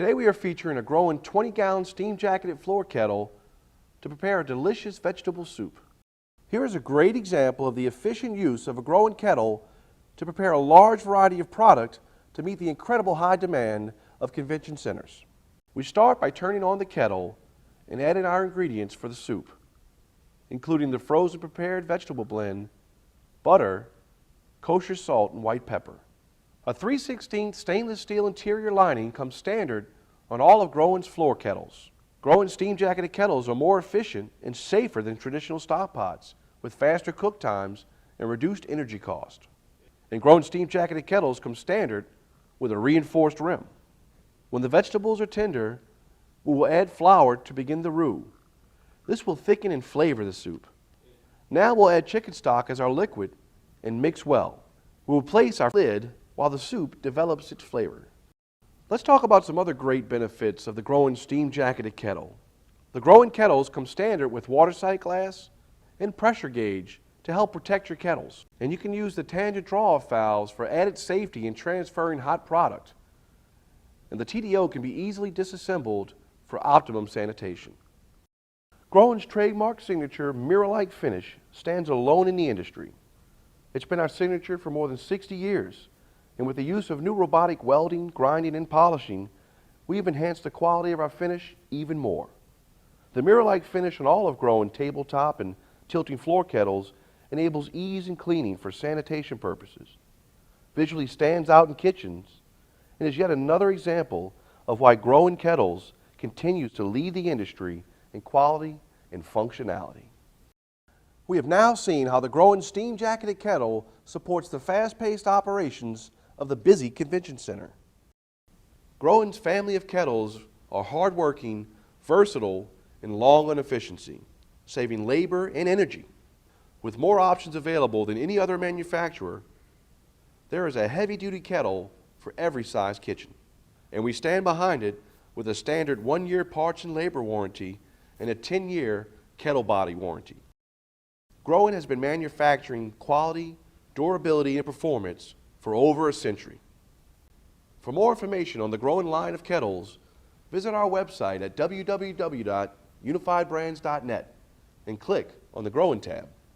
Today we are featuring a Groen 20-gallon steam jacketed floor kettle to prepare a delicious vegetable soup. Here is a great example of the efficient use of a Groen kettle to prepare a large variety of product to meet the incredible high demand of convention centers. We start by turning on the kettle and adding our ingredients for the soup, including the frozen prepared vegetable blend, butter, kosher salt, and white pepper. A 3/16 stainless steel interior lining comes standard on all of Groen's floor kettles. Groen Steam Jacketed Kettles are more efficient and safer than traditional stock pots, with faster cook times and reduced energy cost. And Groen Steam Jacketed Kettles come standard with a reinforced rim. When the vegetables are tender, we will add flour to begin the roux. This will thicken and flavor the soup. Now we'll add chicken stock as our liquid and mix well. We will place our lid while the soup develops its flavor. Let's talk about some other great benefits of the Groen Steam Jacketed Kettle. The Groen kettles come standard with watertight glass and pressure gauge to help protect your kettles. And you can use the tangent draw-off valves for added safety in transferring hot product. And the TDO can be easily disassembled for optimum sanitation. Groen's trademark signature mirror-like finish stands alone in the industry. It's been our signature for more than 60 years, and with the use of new robotic welding, grinding, and polishing, we've enhanced the quality of our finish even more. The mirror-like finish on all of Groen tabletop and tilting floor kettles enables ease in cleaning for sanitation purposes, visually stands out in kitchens, and is yet another example of why Groen kettles continues to lead the industry in quality and functionality. We have now seen how the Groen Steam Jacketed Kettle supports the fast-paced operations of the busy convention center. Groen's family of kettles are hard-working, versatile, and long on efficiency, saving labor and energy. With more options available than any other manufacturer, there is a heavy-duty kettle for every size kitchen, and we stand behind it with a standard 1-year parts and labor warranty and a 10-year kettle body warranty. Groen has been manufacturing quality, durability, and performance for over a century. For more information on the Groen line of kettles, visit our website at www.unifiedbrands.net and click on the Groen tab.